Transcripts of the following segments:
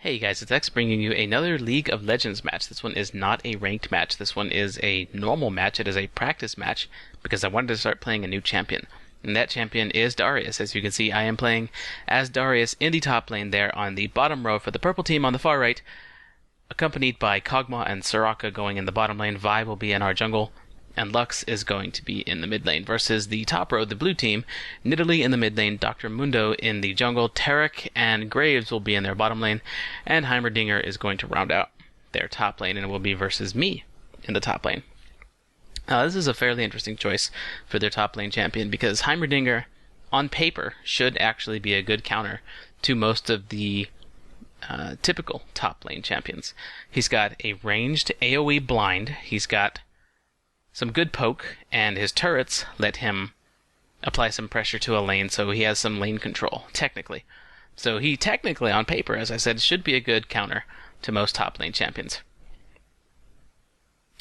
Hey guys, it's X bringing you another League of Legends match. This one is not a ranked match. This one is a normal match. It is a practice match because I wanted to start playing a new champion. And that champion is Darius. As you can see, I am playing as Darius in the top lane there on the bottom row for the purple team on the far right, accompanied by Kog'Maw and Soraka going in the bottom lane. Vi will be in our jungle, and Lux is going to be in the mid lane versus the top row, the blue team, Nidalee in the mid lane, Dr. Mundo in the jungle, Taric and Graves will be in their bottom lane, and Heimerdinger is going to round out their top lane and will be versus me in the top lane. This is a fairly interesting choice for their top lane champion because Heimerdinger, on paper, should actually be a good counter to most of the typical top lane champions. He's got a ranged AoE blind, he's got some good poke, and his turrets let him apply some pressure to a lane, so he has some lane control, technically. So he technically, on paper, as I said, should be a good counter to most top lane champions.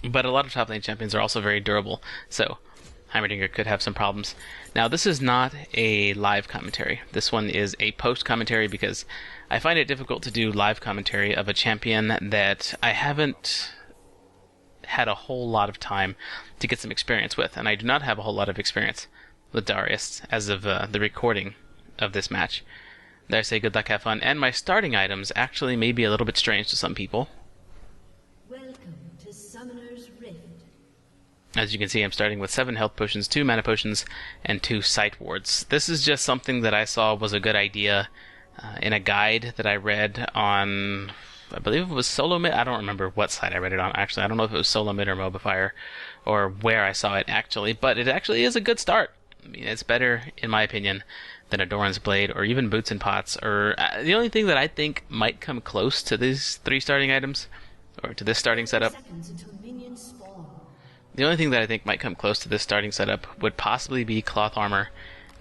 But a lot of top lane champions are also very durable, so Heimerdinger could have some problems. Now, this is not a live commentary. This one is a post commentary because I find it difficult to do live commentary of a champion that I haven't had a whole lot of time to get some experience with, and I do not have a whole lot of experience with Darius as of the recording of this match. There I say good luck, have fun, and my starting items actually may be a little bit strange to some people. Welcome to Summoner's Rift. As you can see, I'm starting with 7 health potions, 2 mana potions, and 2 sight wards. This is just something that I saw was a good idea in a guide that I read on, I believe it was Solo Mid. I don't remember what site I read it on, actually. I don't know if it was Solo Mid or Mobifier or where I saw it, actually. But it actually is a good start. I mean, it's better, in my opinion, than a Doran's Blade or even Boots and Pots. Or the only thing that I think might come close to these 3 starting items, or to this starting setup, the only thing that I think might come close to this starting setup would possibly be Cloth Armor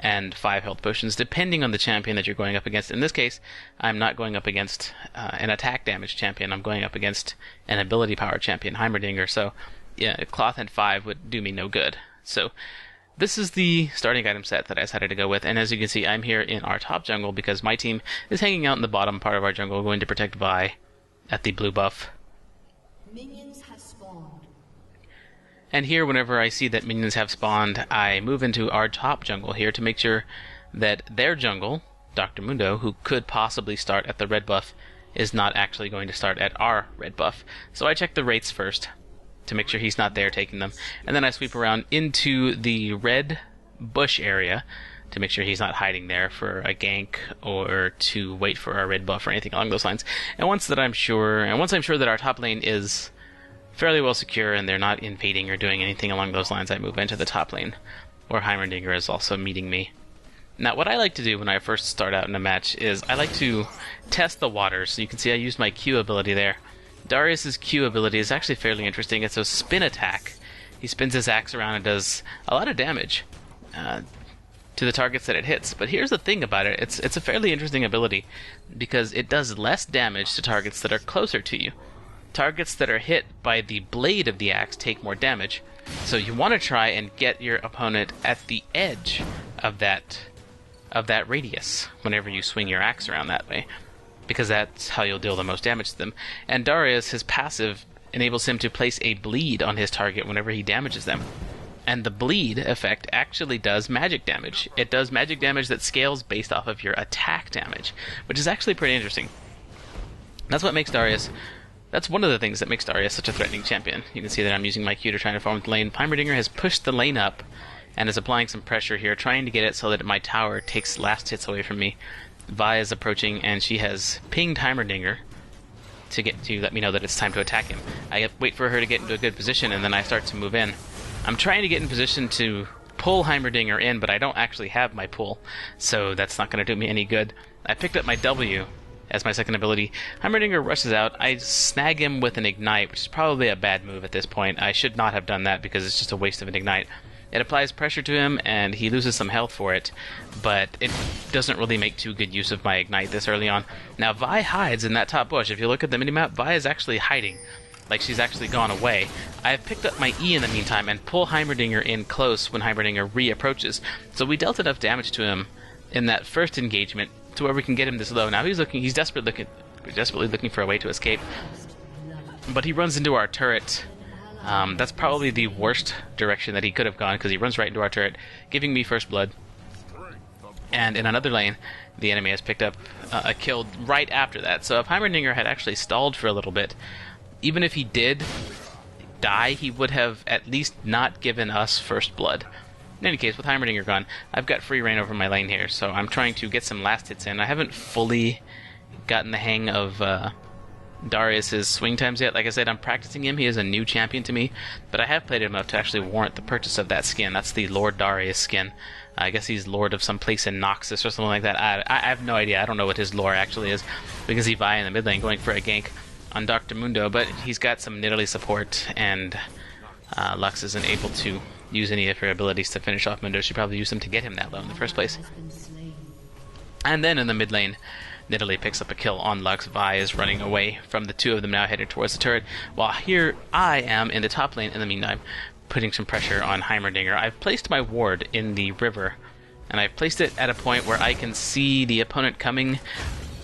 and 5 health potions, depending on the champion that you're going up against. In this case, I'm not going up against an attack damage champion. I'm going up against an ability power champion, Heimerdinger. So, yeah, Cloth and 5 would do me no good. So, this is the starting item set that I decided to go with. And as you can see, I'm here in our top jungle because my team is hanging out in the bottom part of our jungle, going to protect Vi at the blue buff. Minions have spawned. And here, whenever I see that minions have spawned, I move into our top jungle here to make sure that their jungle, Dr. Mundo, who could possibly start at the red buff, is not actually going to start at our red buff. So I check the rates first to make sure he's not there taking them. And then I sweep around into the red bush area to make sure he's not hiding there for a gank or to wait for our red buff or anything along those lines. And once I'm sure that our top lane is fairly well secure and they're not invading or doing anything along those lines, I move into the top lane, where Heimerdinger is also meeting me. Now, what I like to do when I first start out in a match is I like to test the waters. So you can see I used my Q ability there. Darius's Q ability is actually fairly interesting. It's a spin attack. He spins his axe around and does a lot of damage to the targets that it hits. But here's the thing about it. It's a fairly interesting ability because it does less damage to targets that are closer to you. Targets that are hit by the blade of the axe take more damage, so you want to try and get your opponent at the edge of that radius whenever you swing your axe around that way, because that's how you'll deal the most damage to them. And Darius, his passive, enables him to place a bleed on his target whenever he damages them. And the bleed effect actually does magic damage. It does magic damage that scales based off of your attack damage, which is actually pretty interesting. That's one of the things that makes Darius such a threatening champion. You can see that I'm using my Q to try to farm the lane. Heimerdinger has pushed the lane up and is applying some pressure here, trying to get it so that my tower takes last hits away from me. Vi is approaching, and she has pinged Heimerdinger to let me know that it's time to attack him. I wait for her to get into a good position, and then I start to move in. I'm trying to get in position to pull Heimerdinger in, but I don't actually have my pull, so that's not going to do me any good. I picked up my W as my second ability. Heimerdinger rushes out. I snag him with an ignite, which is probably a bad move at this point. I should not have done that because it's just a waste of an ignite. It applies pressure to him, and he loses some health for it, but it doesn't really make too good use of my ignite this early on. Now, Vi hides in that top bush. If you look at the minimap, Vi is actually hiding, like she's actually gone away. I have picked up my E in the meantime and pull Heimerdinger in close when Heimerdinger re-approaches. So we dealt enough damage to him in that first engagement to where we can get him this low. Now he's desperately looking for a way to escape. But he runs into our turret. That's probably the worst direction that he could have gone, because he runs right into our turret, giving me first blood. And in another lane, the enemy has picked up a kill right after that. So if Heimerdinger had actually stalled for a little bit, even if he did die, he would have at least not given us first blood. In any case, with Heimerdinger gone, I've got free reign over my lane here, so I'm trying to get some last hits in. I haven't fully gotten the hang of Darius's swing times yet. Like I said, I'm practicing him. He is a new champion to me, but I have played him enough to actually warrant the purchase of that skin. That's the Lord Darius skin. I guess he's Lord of some place in Noxus or something like that. I have no idea. I don't know what his lore actually is, because he's Vi in the mid lane going for a gank on Dr. Mundo, but he's got some Nidalee support, and Lux isn't able to use any of her abilities to finish off Mundo. She probably used them to get him that low in the first place. And then in the mid lane, Nidalee picks up a kill on Lux. Vi is running away from the two of them now, headed towards the turret, while here I am in the top lane in the meantime, putting some pressure on Heimerdinger. I've placed my ward in the river, and I've placed it at a point where I can see the opponent coming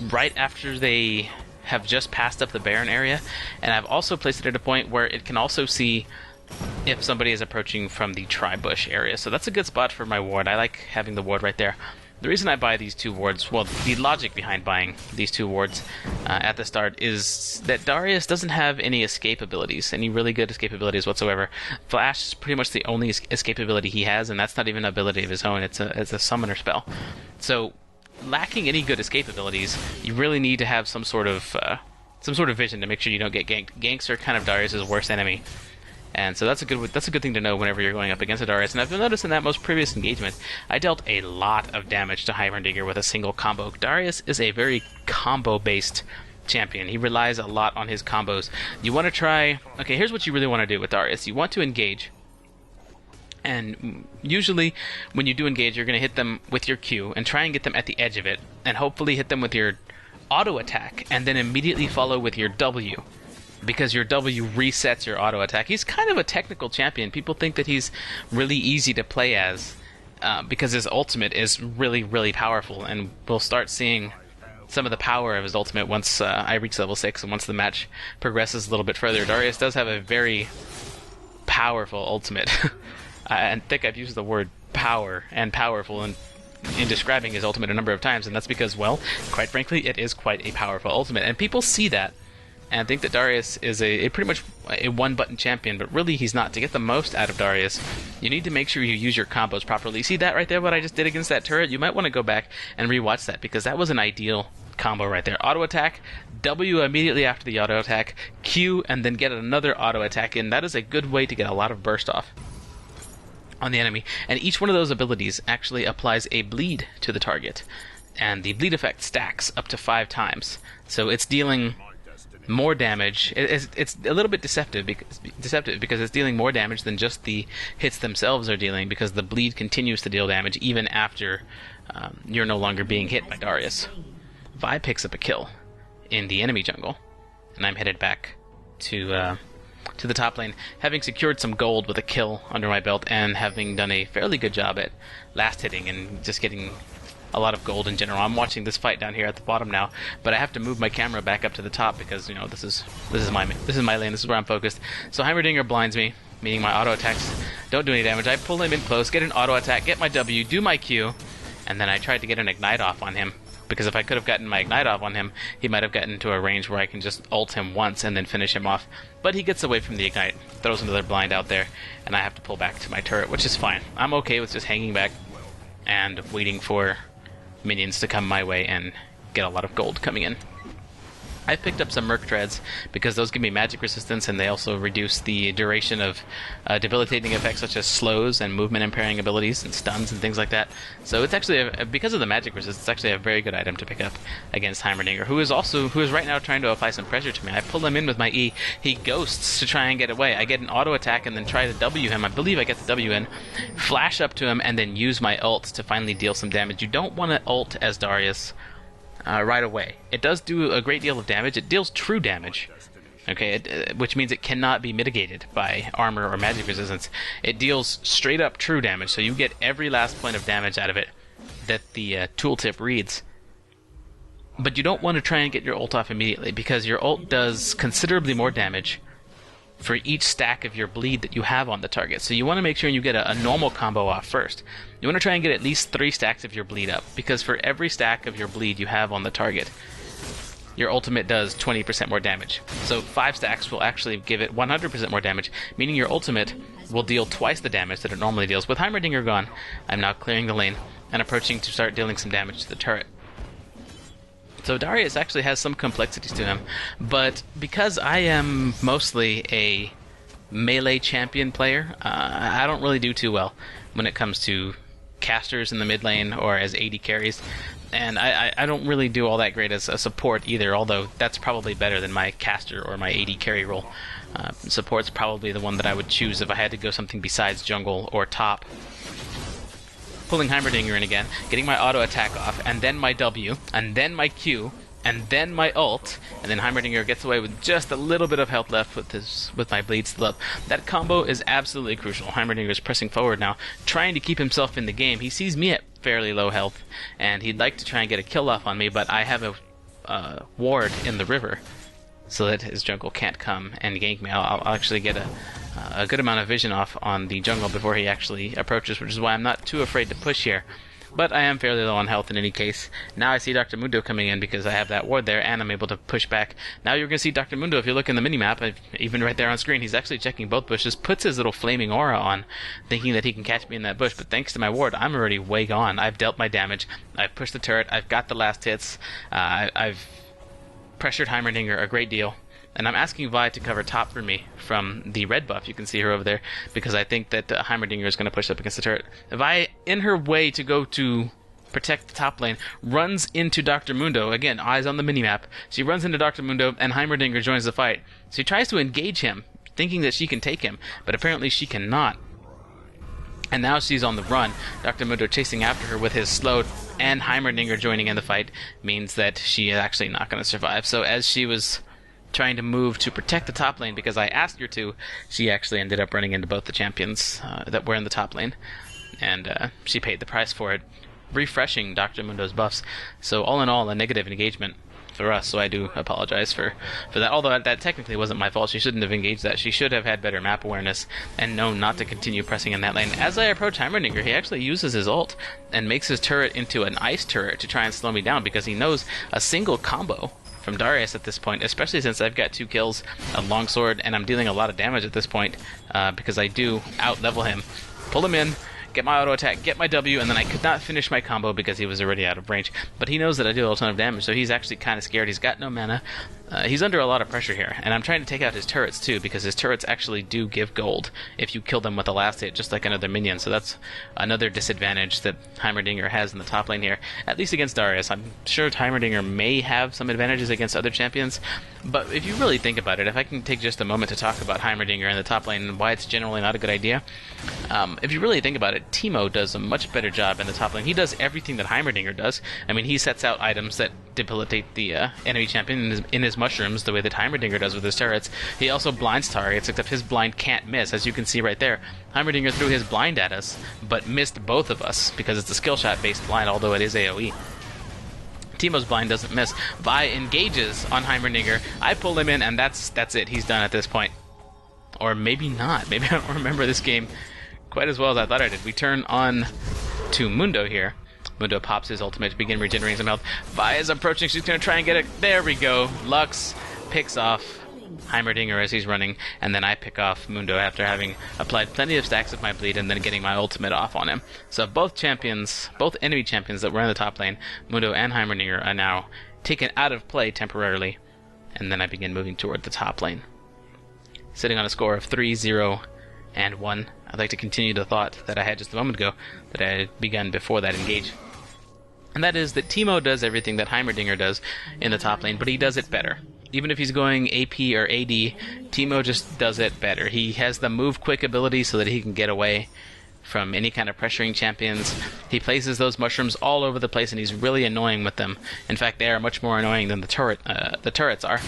right after they have just passed up the Baron area, and I've also placed it at a point where it can also see if somebody is approaching from the tri-bush area. So that's a good spot for my ward. I like having the ward right there. The reason I buy these two wards, well, the logic behind buying these two wards at the start is that Darius doesn't have any escape abilities, any really good escape abilities whatsoever. Flash is pretty much the only escape ability he has, and that's not even an ability of his own. It's a summoner spell. So, lacking any good escape abilities, you really need to have some sort of vision to make sure you don't get ganked. Ganks are kind of Darius's worst enemy. And so that's a good thing to know whenever you're going up against a Darius. And I've noticed in that most previous engagement, I dealt a lot of damage to Heimerdinger with a single combo. Darius is a very combo-based champion. He relies a lot on his combos. You want to try... Okay, here's what you really want to do with Darius. You want to engage. And usually, when you do engage, you're going to hit them with your Q and try and get them at the edge of it. And hopefully hit them with your auto attack, and then immediately follow with your W, because your W resets your auto attack. He's kind of a technical champion. People think that he's really easy to play as because his ultimate is really, really powerful, and we'll start seeing some of the power of his ultimate once I reach level 6 and once the match progresses a little bit further. Darius does have a very powerful ultimate. I think I've used the word power and powerful in describing his ultimate a number of times, and that's because, well, quite frankly, it is quite a powerful ultimate, and people see that and think that Darius is a pretty much a one-button champion, but really he's not. To get the most out of Darius, you need to make sure you use your combos properly. See that right there, what I just did against that turret? You might want to go back and rewatch that, because that was an ideal combo right there. Auto attack, W immediately after the auto attack, Q, and then get another auto attack in. That is a good way to get a lot of burst off on the enemy, and each one of those abilities actually applies a bleed to the target, and the bleed effect stacks up to 5 times. So it's dealing more damage. It's a little bit deceptive because it's dealing more damage than just the hits themselves are dealing, because the bleed continues to deal damage even after you're no longer being hit by Darius. Vi picks up a kill in the enemy jungle, and I'm headed back to the top lane, having secured some gold with a kill under my belt, and having done a fairly good job at last hitting and just getting a lot of gold in general. I'm watching this fight down here at the bottom now, but I have to move my camera back up to the top because, you know, this is my lane. This is where I'm focused. So Heimerdinger blinds me, meaning my auto attacks don't do any damage. I pull him in close, get an auto attack, get my W, do my Q, and then I tried to get an ignite off on him, because if I could have gotten my ignite off on him, he might have gotten to a range where I can just ult him once and then finish him off. But he gets away from the ignite, throws another blind out there, and I have to pull back to my turret, which is fine. I'm okay with just hanging back and waiting for minions to come my way and get a lot of gold coming in. I've picked up some Merc Treads because those give me magic resistance, and they also reduce the duration of debilitating effects such as slows and movement impairing abilities and stuns and things like that. So it's actually, because of the magic resistance, it's actually a very good item to pick up against Heimerdinger, who is right now trying to apply some pressure to me. I pull him in with my E, he ghosts to try and get away. I get an auto attack and then try to W him. I believe I get the W in, flash up to him, and then use my ult to finally deal some damage. You don't want to ult as Darius right away. It does do a great deal of damage. It deals true damage, okay, which means it cannot be mitigated by armor or magic resistance. It deals straight up true damage, so you get every last point of damage out of it that the tooltip reads. But you don't want to try and get your ult off immediately, because your ult does considerably more damage for each stack of your bleed that you have on the target. So you want to make sure you get a normal combo off first. You want to try and get at least 3 stacks of your bleed up, because for every stack of your bleed you have on the target, your ultimate does 20% more damage. So 5 stacks will actually give it 100% more damage, meaning your ultimate will deal twice the damage that it normally deals. With Heimerdinger gone, I'm now clearing the lane and approaching to start dealing some damage to the turret. So Darius actually has some complexities to him, but because I am mostly a melee champion player, I don't really do too well when it comes to casters in the mid lane or as AD carries, and I don't really do all that great as a support either, although that's probably better than my caster or my AD carry role. Support's probably the one that I would choose if I had to go something besides jungle or top. Pulling Heimerdinger in again, getting my auto attack off, and then my W, and then my Q, and then my ult, and then Heimerdinger gets away with just a little bit of health left with my bleed still up. That combo is absolutely crucial. Heimerdinger is pressing forward now, trying to keep himself in the game. He sees me at fairly low health, and he'd like to try and get a kill off on me, but I have a ward in the river, so that his jungle can't come and gank me. I'll actually get a good amount of vision off on the jungle before he actually approaches, which is why I'm not too afraid to push here. But I am fairly low on health in any case. Now I see Dr. Mundo coming in because I have that ward there, and I'm able to push back. Now you're going to see Dr. Mundo, if you look in the minimap, even right there on screen, he's actually checking both bushes, puts his little flaming aura on, thinking that he can catch me in that bush, but thanks to my ward, I'm already way gone. I've dealt my damage, I've pushed the turret, I've got the last hits, I've pressured Heimerdinger a great deal. And I'm asking Vi to cover top for me from the red buff. You can see her over there, because I think that Heimerdinger is going to push up against the turret. Vi, in her way to go to protect the top lane, runs into Dr. Mundo. Again, eyes on the minimap. She runs into Dr. Mundo, and Heimerdinger joins the fight. She tries to engage him, thinking that she can take him, but apparently she cannot. And now she's on the run. Dr. Mundo chasing after her with his slowed, and Heimerdinger joining in the fight means that she is actually not going to survive. So as she was trying to move to protect the top lane because I asked her to, she actually ended up running into both the champions that were in the top lane, and she paid the price for it, refreshing Dr. Mundo's buffs. So all in all, a negative engagement for us, so I do apologize for that, although that technically wasn't my fault. She shouldn't have engaged that. She should have had better map awareness and known not to continue pressing in that lane. As I approach Heimerdinger, he actually uses his ult and makes his turret into an ice turret to try and slow me down, because he knows a single combo from Darius at this point, especially since I've got 2 kills, a longsword, and I'm dealing a lot of damage at this point, because I do out-level him. Pull him in, get my auto attack, get my W, and then I could not finish my combo because he was already out of range. But he knows that I do a ton of damage, so he's actually kind of scared. He's got no mana. He's under a lot of pressure here, and I'm trying to take out his turrets too, because his turrets actually do give gold if you kill them with the last hit, just like another minion. So that's another disadvantage that Heimerdinger has in the top lane here, at least against Darius. I'm sure Heimerdinger may have some advantages against other champions, but if you really think about it, if I can take just a moment to talk about Heimerdinger in the top lane and why it's generally not a good idea, if you really think about it, Teemo does a much better job in the top lane. He does everything that Heimerdinger does. I mean, he sets out items that debilitate the enemy champion in his mushrooms, the way that Heimerdinger does with his turrets. He also blinds targets, except his blind can't miss, as you can see right there. Heimerdinger threw his blind at us, but missed both of us, because it's a skill shot based blind, although it is AoE. Teemo's blind doesn't miss. Vi engages on Heimerdinger. I pull him in, and that's it. He's done at this point. Or maybe not. Maybe I don't remember this game quite as well as I thought I did. We turn on to Mundo here. Mundo pops his ultimate to begin regenerating some health. Vi is approaching. She's going to try and get it. There we go. Lux picks off Heimerdinger as he's running, and then I pick off Mundo after having applied plenty of stacks of my bleed and then getting my ultimate off on him. So both champions, both enemy champions that were in the top lane, Mundo and Heimerdinger, are now taken out of play temporarily, and then I begin moving toward the top lane. Sitting on a score of 3, 0, and 1. I'd like to continue the thought that I had just a moment ago that I had begun before that engage. And that is that Teemo does everything that Heimerdinger does in the top lane, but he does it better. Even if he's going AP or AD, Teemo just does it better. He has the move quick ability so that he can get away from any kind of pressuring champions. He places those mushrooms all over the place, and he's really annoying with them. In fact, they are much more annoying than the turrets are,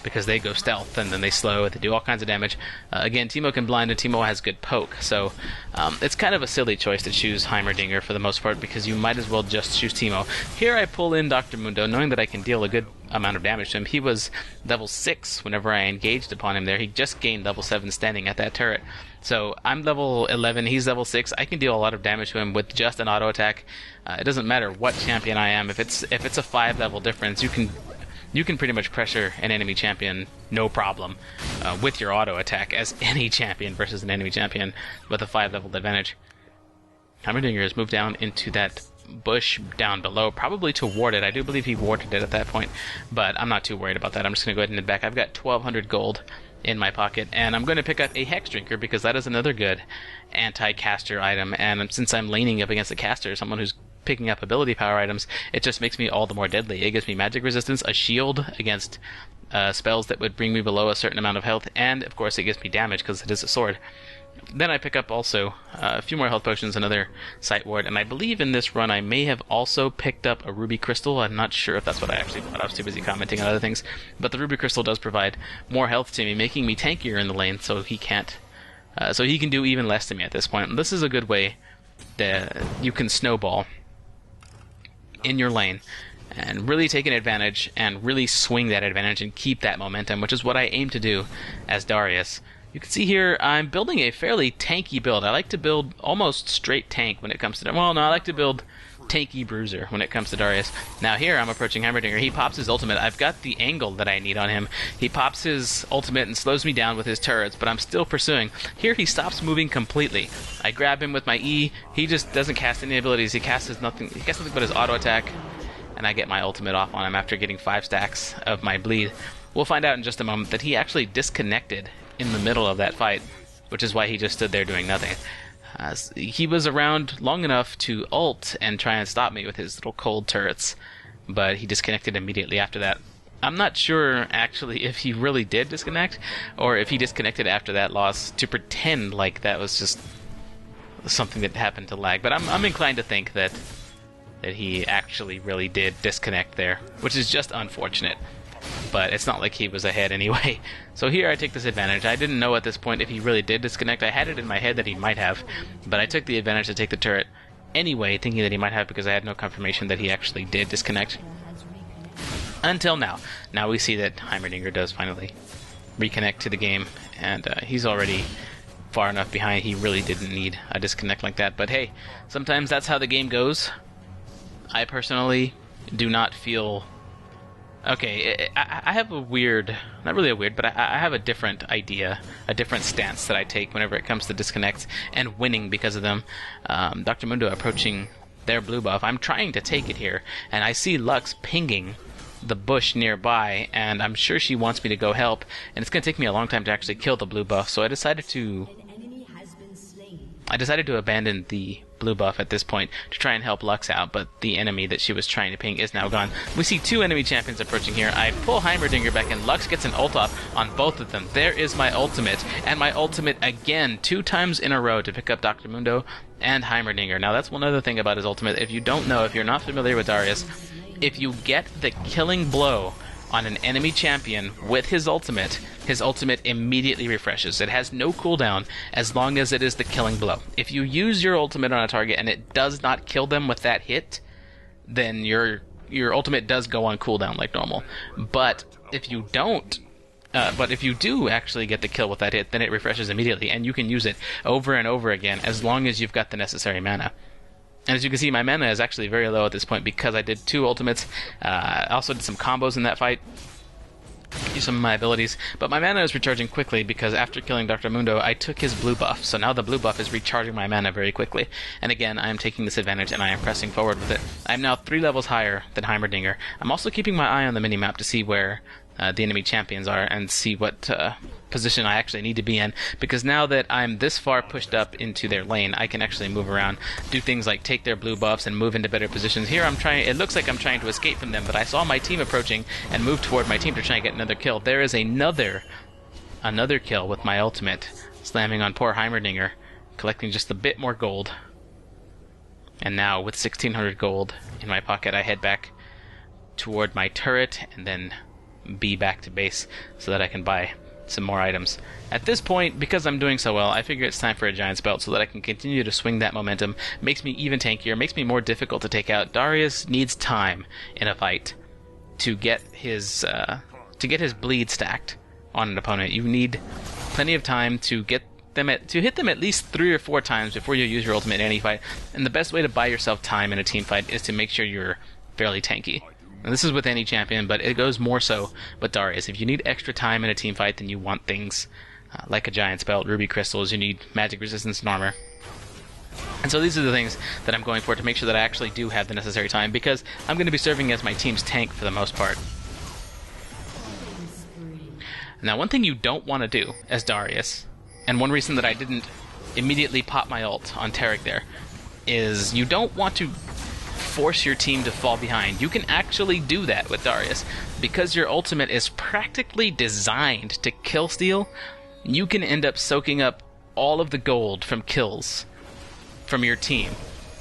because they go stealth, and then they slow, they do all kinds of damage. Again, Teemo can blind, and Teemo has good poke, so it's kind of a silly choice to choose Heimerdinger for the most part, because you might as well just choose Teemo. Here I pull in Dr. Mundo, knowing that I can deal a good amount of damage to him. He was level 6 whenever I engaged upon him there. He just gained level 7 standing at that turret. So I'm level 11, he's level 6. I can deal a lot of damage to him with just an auto attack. It doesn't matter what champion I am. If it's a 5 level difference, you can pretty much pressure an enemy champion no problem with your auto attack as any champion versus an enemy champion with a 5 level advantage. Heimerdinger has moved down into that bush down below, probably to ward it. I do believe he warded it at that point, but I'm not too worried about that. I'm just going to go ahead and head back. I've got 1,200 gold in my pocket, and I'm going to pick up a Hex Drinker because that is another good anti-caster item, and since I'm laning up against a caster, someone who's picking up ability power items, it just makes me all the more deadly. It gives me magic resistance, a shield against spells that would bring me below a certain amount of health, and of course it gives me damage because it is a sword. Then I pick up also a few more health potions, another sight ward, and I believe in this run I may have also picked up a ruby crystal. I'm not sure if that's what I actually bought. I was too busy commenting on other things. But the ruby crystal does provide more health to me, making me tankier in the lane, so he can't. So he can do even less to me at this point. And this is a good way that you can snowball in your lane and really take an advantage and really swing that advantage and keep that momentum, which is what I aim to do as Darius. You can see here I'm building a fairly tanky build. I like to build almost straight tank when it comes to... Well, no, I like to build tanky bruiser when it comes to Darius. Now here I'm approaching Heimerdinger. He pops his ultimate. I've got the angle that I need on him. He pops his ultimate and slows me down with his turrets, but I'm still pursuing. Here he stops moving completely. I grab him with my E. He just doesn't cast any abilities. He casts nothing but his auto attack, and I get my ultimate off on him after getting 5 stacks of my bleed. We'll find out in just a moment that he actually disconnected in the middle of that fight, which is why he just stood there doing nothing. He was around long enough to ult and try and stop me with his little cold turrets, but he disconnected immediately after that. I'm not sure, actually, if he really did disconnect, or if he disconnected after that loss to pretend like that was just something that happened to lag, but I'm inclined to think that he actually really did disconnect there, which is just unfortunate. But it's not like he was ahead anyway. So here I take this advantage. I didn't know at this point if he really did disconnect. I had it in my head that he might have, but I took the advantage to take the turret anyway, thinking that he might have, because I had no confirmation that he actually did disconnect. Until now. Now we see that Heimerdinger does finally reconnect to the game, and he's already far enough behind. He really didn't need a disconnect like that. But hey, sometimes that's how the game goes. I personally do not feel... Okay, I have a weird, not really a weird, but I have a different idea, a different stance that I take whenever it comes to disconnects and winning because of them. Dr. Mundo approaching their blue buff. I'm trying to take it here, and I see Lux pinging the bush nearby, and I'm sure she wants me to go help, and it's going to take me a long time to actually kill the blue buff, so I decided to abandon the blue buff at this point to try and help Lux out, but the enemy that she was trying to ping is now gone. We see 2 enemy champions approaching here. I pull Heimerdinger back, and Lux gets an ult off on both of them. There is my ultimate, and my ultimate again 2 times in a row to pick up Dr. Mundo and Heimerdinger. Now that's one other thing about his ultimate. If you don't know, if you're not familiar with Darius, if you get the killing blow on an enemy champion with his ultimate immediately refreshes. It has no cooldown as long as it is the killing blow. If you use your ultimate on a target and it does not kill them with that hit, then your ultimate does go on cooldown like normal. But if you don't, if you do actually get the kill with that hit, then it refreshes immediately, and you can use it over and over again as long as you've got the necessary mana. And as you can see, my mana is actually very low at this point because I did 2 ultimates. I also did some combos in that fight. Use some of my abilities. But my mana is recharging quickly because after killing Dr. Mundo, I took his blue buff. So now the blue buff is recharging my mana very quickly. And again, I am taking this advantage and I am pressing forward with it. I am now 3 levels higher than Heimerdinger. I'm also keeping my eye on the minimap to see where the enemy champions are and see what position I actually need to be in, because now that I'm this far pushed up into their lane, I can actually move around, do things like take their blue buffs and move into better positions. Here it looks like I'm trying to escape from them, but I saw my team approaching and moved toward my team to try and get another kill. There is another kill with my ultimate, slamming on poor Heimerdinger, collecting just a bit more gold. And now, with 1,600 gold in my pocket, I head back toward my turret and then be back to base so that I can buy some more items. At this point, because I'm doing so well, I figure it's time for a Giant's Belt so that I can continue to swing that momentum. Makes me even tankier, makes me more difficult to take out. Darius needs time in a fight to get his bleed stacked on an opponent. You need plenty of time to hit them at least 3 or 4 times before you use your ultimate in any fight. And the best way to buy yourself time in a team fight is to make sure you're fairly tanky. And this is with any champion, but it goes more so with Darius. If you need extra time in a team fight, then you want things like a Giant's Belt, Ruby Crystals, you need magic resistance and armor. And so these are the things that I'm going for to make sure that I actually do have the necessary time, because I'm going to be serving as my team's tank for the most part. Now, one thing you don't want to do as Darius, and one reason that I didn't immediately pop my ult on Taric there, is you don't want to force your team to fall behind. You can actually do that with Darius. Because your ultimate is practically designed to kill steal, you can end up soaking up all of the gold from kills from your team.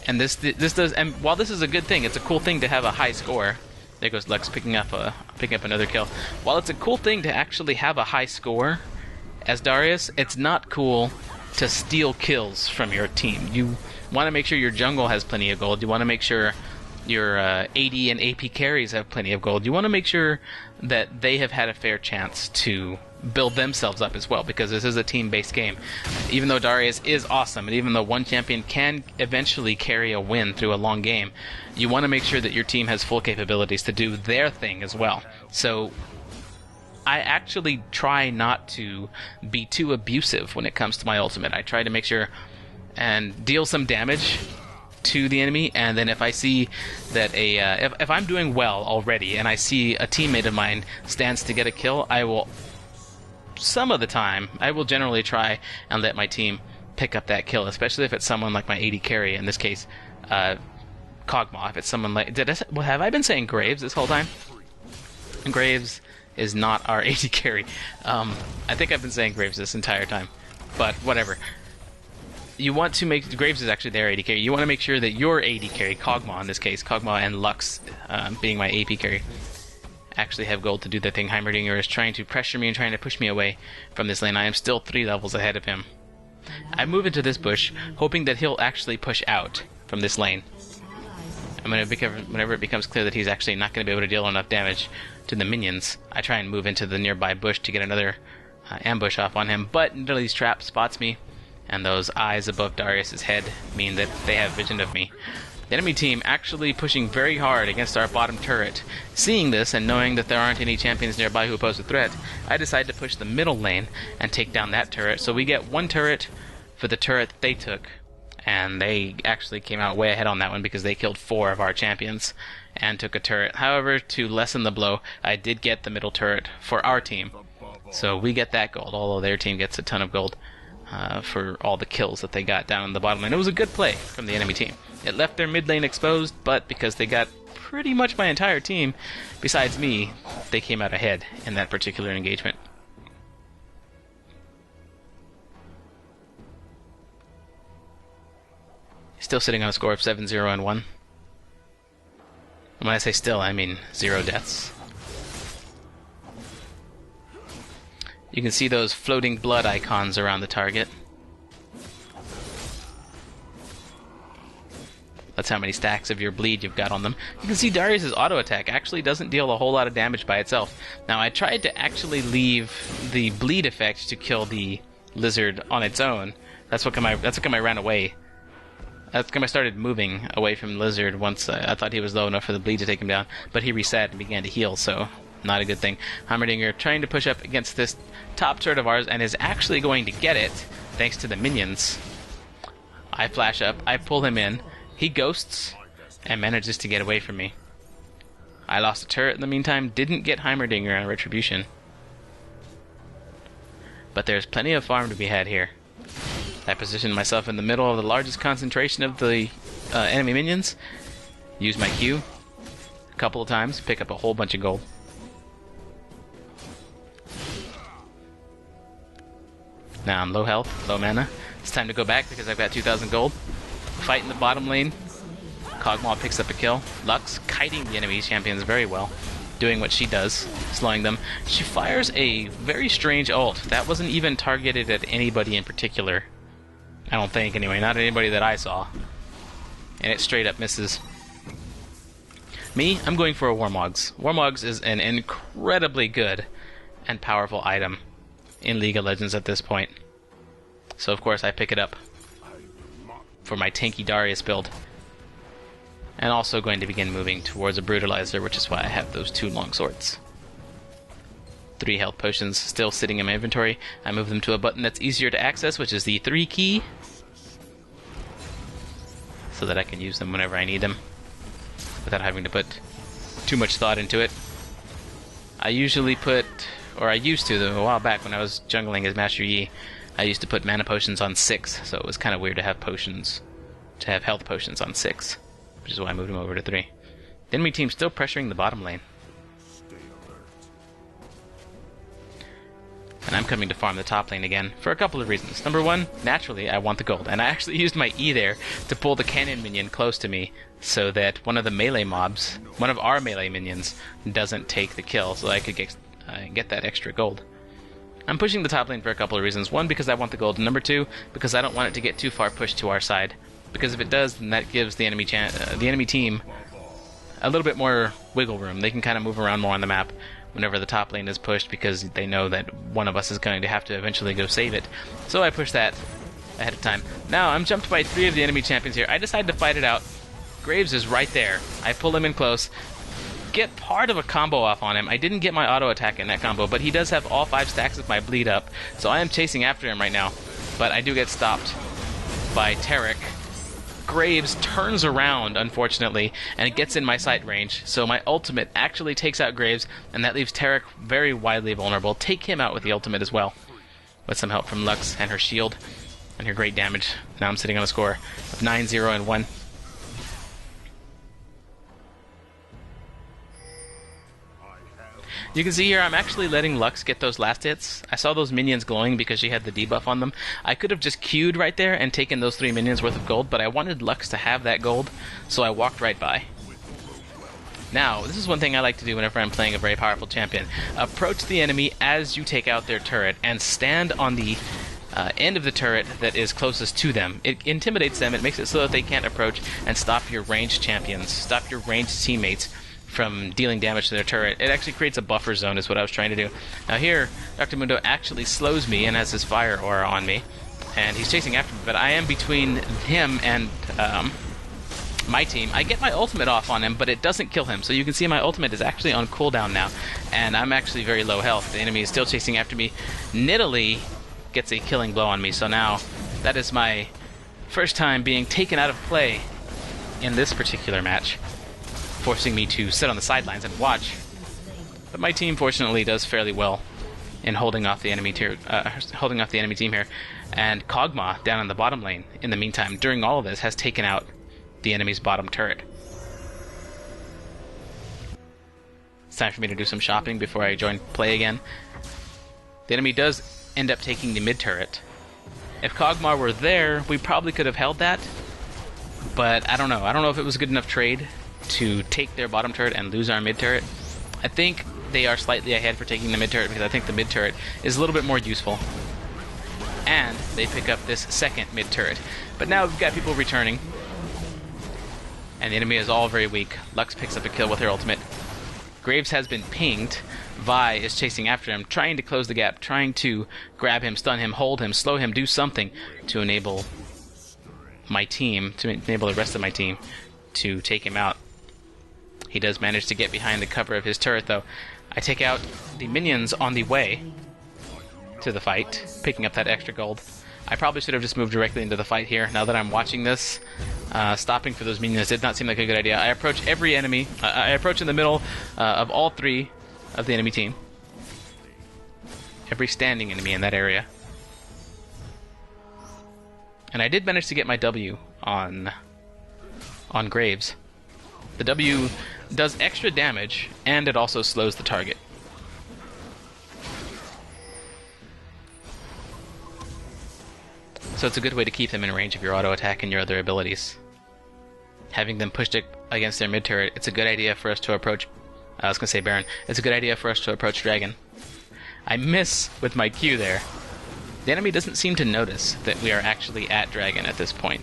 And this does, and while this is a good thing, it's a cool thing to have a high score. There goes Lux picking up another kill. While it's a cool thing to actually have a high score as Darius, it's not cool to steal kills from your team. You want to make sure your jungle has plenty of gold. You want to make sure your AD and AP carries have plenty of gold. You want to make sure that they have had a fair chance to build themselves up as well, because this is a team-based game. Even though Darius is awesome, and even though one champion can eventually carry a win through a long game, you want to make sure that your team has full capabilities to do their thing as well. So I actually try not to be too abusive when it comes to my ultimate. I try to make sure and deal some damage to the enemy, and then if I see that if I'm doing well already and I see a teammate of mine stands to get a kill, I will, some of the time, I will generally try and let my team pick up that kill, especially if it's someone like my AD carry, in this case, Kog'Maw. If it's someone like, have I been saying Graves this whole time? Graves is not our AD carry. I think I've been saying Graves this entire time, but whatever. You want to make, Graves is actually their AD carry. You want to make sure that your AD carry, Kog'Maw in this case, Kog'Maw and Lux being my AP carry, actually have gold to do their thing. Heimerdinger is trying to pressure me and trying to push me away from this lane. I am still 3 levels ahead of him. I move into this bush, hoping that he'll actually push out from this lane. And whenever it becomes clear that he's actually not going to be able to deal enough damage to the minions, I try and move into the nearby bush to get another ambush off on him. But Nidalee Trap spots me, and those eyes above Darius' head mean that they have vision of me. The enemy team actually pushing very hard against our bottom turret. Seeing this and knowing that there aren't any champions nearby who pose a threat, I decide to push the middle lane and take down that turret. So we get 1 turret for the turret that they took, and they actually came out way ahead on that one because they killed 4 of our champions and took a turret. However, to lessen the blow, I did get the middle turret for our team. So we get that gold, although their team gets a ton of gold for all the kills that they got down in the bottom lane. It was a good play from the enemy team. It left their mid lane exposed, but because they got pretty much my entire team, besides me, they came out ahead in that particular engagement. Still sitting on a score of 7-0 and 1. And when I say still, I mean 0 deaths. You can see those floating blood icons around the target. That's how many stacks of your bleed you've got on them. You can see Darius' auto attack actually doesn't deal a whole lot of damage by itself. Now, I tried to actually leave the bleed effect to kill the lizard on its own. That's how come I ran away. That's how I started moving away from the lizard once I thought he was low enough for the bleed to take him down. But he reset and began to heal, so not a good thing. Heimerdinger trying to push up against this top turret of ours and is actually going to get it thanks to the minions. I flash up, I pull him in, he ghosts and manages to get away from me. I lost a turret in the meantime, didn't get Heimerdinger on Retribution. But there's plenty of farm to be had here. I positioned myself in the middle of the largest concentration of the enemy minions, use my Q a couple of times, pick up a whole bunch of gold. Now I'm low health, low mana, It's time to go back because I've got 2,000 gold. Fight in the bottom lane. Kog'Maw picks up a kill. Lux kiting the enemy champions very well, doing what she does, slowing them. She fires a very strange ult. That wasn't even targeted at anybody in particular. I don't think, anyway. Not anybody that I saw. And it straight up misses. Me, I'm going for a Warmogs. Warmogs is an incredibly good and powerful item in League of Legends at this point. So of course I pick it up for my tanky Darius build. And also going to begin moving towards a Brutalizer, which is why I have those 2 long swords. 3 health potions still sitting in my inventory. I move them to a button that's easier to access, which is the 3 key, so that I can use them whenever I need them, without having to put too much thought into it. I usually put, or I used to, though, a while back when I was jungling as Master Yi, I used to put mana potions on 6, so it was kind of weird to have health potions on 6, which is why I moved them over to 3. The enemy team's still pressuring the bottom lane. And I'm coming to farm the top lane again for a couple of reasons. Number one, naturally, I want the gold. And I actually used my E there to pull the cannon minion close to me so that one of the melee mobs, one of our melee minions, doesn't take the kill so I could get that extra gold. I'm pushing the top lane for a couple of reasons. One, because I want the gold. And number two, because I don't want it to get too far pushed to our side. Because if it does, then that gives the enemy team a little bit more wiggle room. They can kind of move around more on the map whenever the top lane is pushed, because they know that one of us is going to have to eventually go save it. So I push that ahead of time. Now, I'm jumped by 3 of the enemy champions here. I decide to fight it out. Graves is right there. I pull him in close. Get part of a combo off on him. I didn't get my auto attack in that combo, but he does have all 5 stacks of my bleed up. So I am chasing after him right now. But I do get stopped by Taric. Graves turns around, unfortunately, and it gets in my sight range, so my ultimate actually takes out Graves, and that leaves Taric very widely vulnerable. Take him out with the ultimate as well, with some help from Lux and her shield, and her great damage. Now I'm sitting on a score of 9-0 and 1. You can see here I'm actually letting Lux get those last hits. I saw those minions glowing because she had the debuff on them. I could have just queued right there and taken those 3 minions worth of gold, but I wanted Lux to have that gold, so I walked right by. Now, this is one thing I like to do whenever I'm playing a very powerful champion. Approach the enemy as you take out their turret, and stand on the end of the turret that is closest to them. It intimidates them, it makes it so that they can't approach and stop your ranged champions, stop your ranged teammates from dealing damage to their turret. It actually creates a buffer zone is what I was trying to do. Now here, Dr. Mundo actually slows me and has his fire aura on me, and he's chasing after me, but I am between him and my team. I get my ultimate off on him, but it doesn't kill him, so you can see my ultimate is actually on cooldown now, and I'm actually very low health. The enemy is still chasing after me. Nidalee gets a killing blow on me, so now that is my first time being taken out of play in this particular match, forcing me to sit on the sidelines and watch. But my team, fortunately, does fairly well in holding off the enemy team here. And Kog'Maw down in the bottom lane, in the meantime, during all of this, has taken out the enemy's bottom turret. It's time for me to do some shopping before I join play again. The enemy does end up taking the mid turret. If Kog'Maw were there, we probably could have held that, but I don't know. I don't know if it was a good enough trade to take their bottom turret and lose our mid turret. I think they are slightly ahead for taking the mid turret because I think the mid turret is a little bit more useful. And they pick up this second mid turret. But now we've got people returning, and the enemy is all very weak. Lux picks up a kill with her ultimate. Graves has been pinged. Vi is chasing after him, trying to close the gap, trying to grab him, stun him, hold him, slow him, do something to enable my team, to enable the rest of my team to take him out. He does manage to get behind the cover of his turret, though. I take out the minions on the way to the fight, picking up that extra gold. I probably should have just moved directly into the fight here. Now that I'm watching this, stopping for those minions did not seem like a good idea. I approach every enemy. I approach in the middle of all 3 of the enemy team. Every standing enemy in that area. And I did manage to get my W on Graves. The W does extra damage, and it also slows the target. So it's a good way to keep them in range of your auto attack and your other abilities. Having them pushed against their mid turret, it's a good idea for us to approach. I was gonna say Baron. It's a good idea for us to approach Dragon. I miss with my Q there. The enemy doesn't seem to notice that we are actually at Dragon at this point.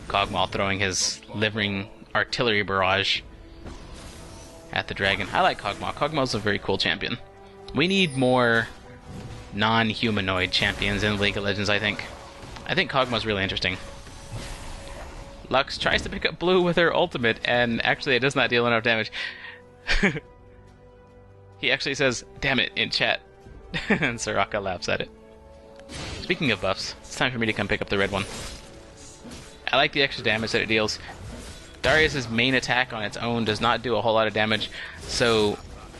Kog'Maw throwing his living artillery barrage at the Dragon. I like Kog'Maw. Kog'Maw's a very cool champion. We need more non-humanoid champions in League of Legends, I think. I think Kog'Maw's really interesting. Lux tries to pick up blue with her ultimate, and actually it does not deal enough damage. He actually says, "Damn it," in chat. And Soraka laughs at it. Speaking of buffs, it's time for me to come pick up the red one. I like the extra damage that it deals. Darius' main attack on its own does not do a whole lot of damage, so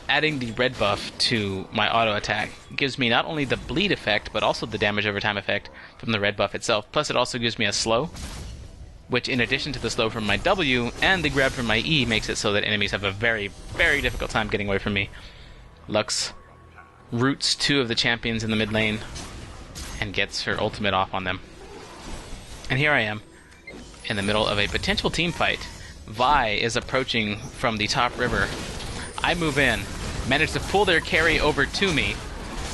adding the red buff to my auto attack gives me not only the bleed effect, but also the damage over time effect from the red buff itself. Plus it also gives me a slow, which in addition to the slow from my W and the grab from my E makes it so that enemies have a very, very difficult time getting away from me. Lux roots two of the champions in the mid lane and gets her ultimate off on them. And here I am, in the middle of a potential team fight. Vi is approaching from the top river. I move in, manage to pull their carry over to me.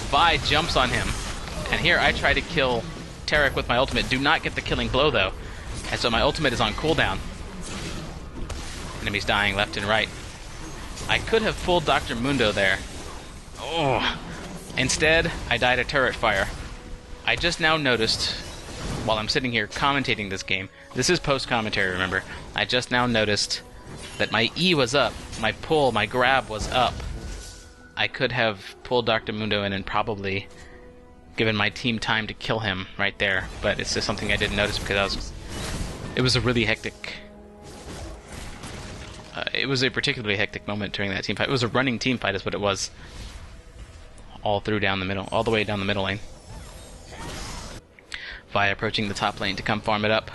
Vi jumps on him, and here I try to kill Taric with my ultimate. Do not get the killing blow though, and so my ultimate is on cooldown. Enemies dying left and right. I could have pulled Dr. Mundo there. Oh! Instead, I died a turret fire. I just now noticed, while I'm sitting here commentating this game, this is post-commentary, remember, I just now noticed that my E was up, my pull, my grab was up. I could have pulled Dr. Mundo in and probably given my team time to kill him right there, but it's just something I didn't notice because it was a really hectic... it was a particularly hectic moment during that team fight. It was a running team fight is what it was. All the way down the middle lane. Vi approaching the top lane to come farm it up.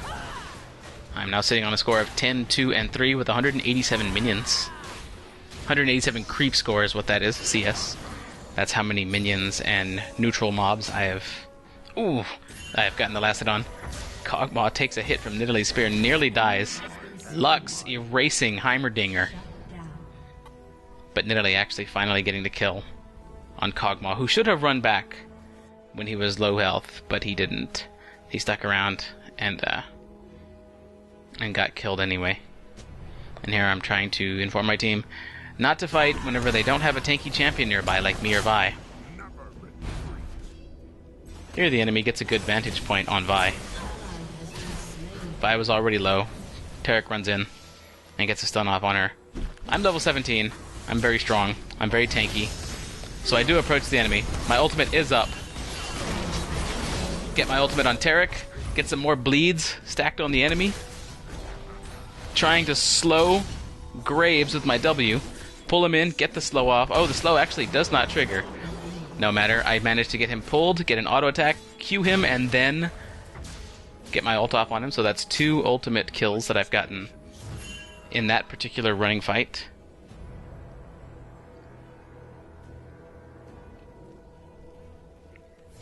I'm now sitting on a score of 10, 2, and 3 with 187 minions. 187 creep score is what that is, CS. That's how many minions and neutral mobs I have... Ooh! I have gotten the lasted on. Kog'Maw takes a hit from Nidalee's spear, nearly dies. Lux erasing Heimerdinger. But Nidalee actually finally getting the kill on Kog'Maw, who should have run back when he was low health, but he didn't. He stuck around and got killed anyway. And here I'm trying to inform my team not to fight whenever they don't have a tanky champion nearby like me or Vi. Here the enemy gets a good vantage point on Vi. Vi was already low. Taric runs in and gets a stun off on her. I'm level 17. I'm very strong. I'm very tanky. So I do approach the enemy. My ultimate is up. Get my ultimate on Taric. Get some more bleeds stacked on the enemy. Trying to slow Graves with my W. Pull him in, get the slow off. Oh, the slow actually does not trigger. No matter, I managed to get him pulled, get an auto attack, Q him, and then get my ult off on him. So that's 2 ultimate kills that I've gotten in that particular running fight.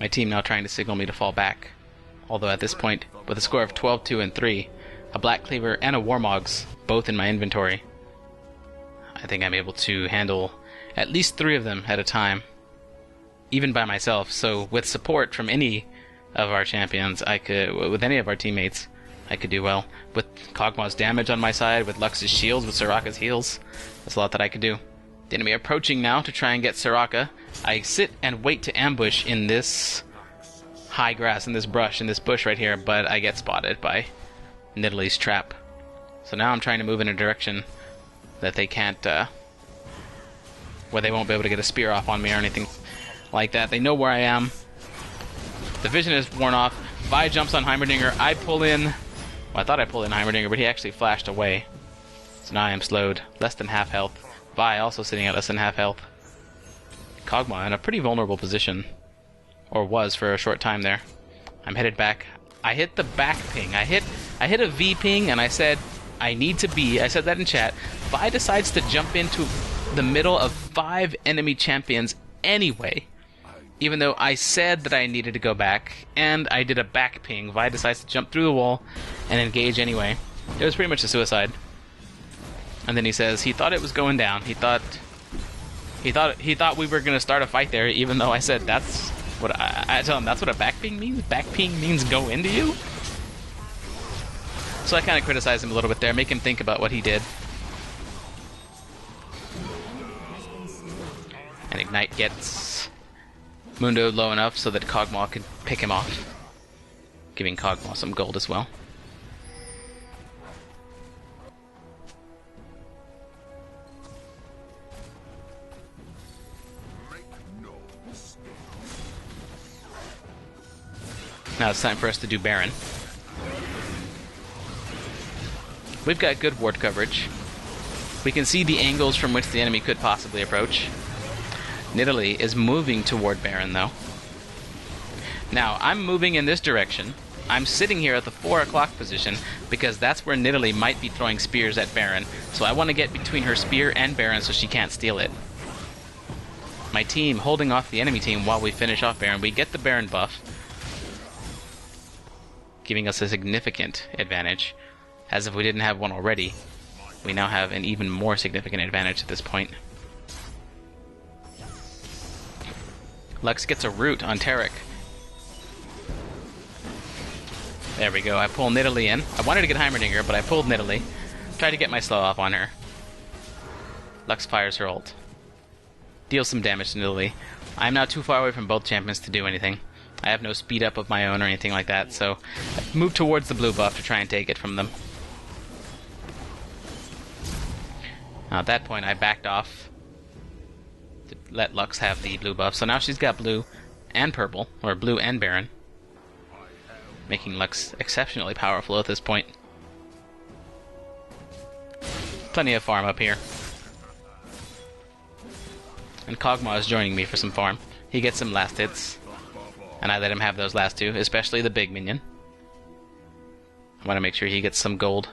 My team now trying to signal me to fall back. Although at this point, with a score of 12, 2, and 3, a Black Cleaver and a Warmogs, both in my inventory, I think I'm able to handle at least 3 of them at a time, even by myself. So with support from any of our champions, with any of our teammates, I could do well. With Kog'Maw's damage on my side, with Lux's shields, with Soraka's heals, there's a lot that I could do. The enemy approaching now to try and get Soraka. I sit and wait to ambush in this high grass, in this brush, in this bush right here, but I get spotted by Nidalee's trap. So now I'm trying to move in a direction that they can't, where they won't be able to get a spear off on me or anything like that. They know where I am. The vision is worn off. Vi jumps on Heimerdinger. I pull in. Well, I thought I pulled in Heimerdinger, but he actually flashed away. So now I am slowed. Less than half health. Vi also sitting at less than half health. Kog'Maw in a pretty vulnerable position. Or was for a short time there. I'm headed back. I hit the back ping. I hit a V ping and I said, I need to be. I said that in chat. Vi decides to jump into the middle of 5 enemy champions anyway. even though I said that I needed to go back, and I did a back ping. Vi decides to jump through the wall and engage anyway. It was pretty much a suicide. And then he says he thought it was going down. He thought we were going to start a fight there, even though I said that's what I tell him that's what a back ping means. Back ping means go into you. So I kind of criticize him a little bit there, make him think about what he did. And Ignite gets Mundo low enough so that Kog'Maw can pick him off, giving Kog'Maw some gold as well. Now it's time for us to do Baron. We've got good ward coverage. We can see the angles from which the enemy could possibly approach. Nidalee is moving toward Baron, though. Now, I'm moving in this direction. I'm sitting here at the 4 o'clock position because that's where Nidalee might be throwing spears at Baron. So I want to get between her spear and Baron so she can't steal it. My team holding off the enemy team while we finish off Baron. We get the Baron buff, giving us a significant advantage. As if we didn't have one already, we now have an even more significant advantage at this point. Lux gets a root on Taric. There we go. I pull Nidalee in. I wanted to get Heimerdinger, but I pulled Nidalee. Tried to get my slow off on her. Lux fires her ult. Deals some damage to Nidalee. I'm now too far away from both champions to do anything. I have no speed up of my own or anything like that, so I move towards the blue buff to try and take it from them. Now at that point I backed off to let Lux have the blue buff, so now she's got blue and purple, or blue and Baron, making Lux exceptionally powerful at this point. Plenty of farm up here. And Kog'Maw is joining me for some farm. He gets some last hits, and I let him have those last two, especially the big minion. I want to make sure he gets some gold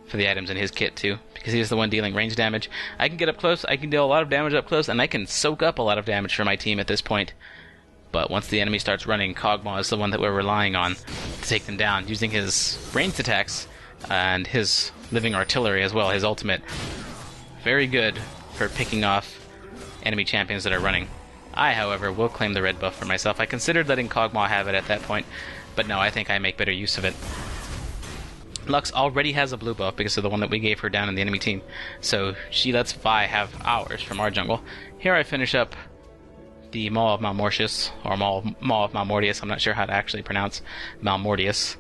for the items in his kit too, because he's the one dealing range damage. I can get up close, I can deal a lot of damage up close, and I can soak up a lot of damage for my team at this point. But once the enemy starts running, Kog'Maw is the one that we're relying on to take them down, using his ranged attacks and his living artillery as well, his ultimate. Very good for picking off enemy champions that are running. I, however, will claim the red buff for myself. I considered letting Kog'Maw have it at that point, but no, I think I make better use of it. Lux already has a blue buff because of the one that we gave her down in the enemy team, so she lets Vi have ours from our jungle. Here I finish up the Maw of Malmortius, or Maw of Malmortius. I'm not sure how to actually pronounce Malmortius,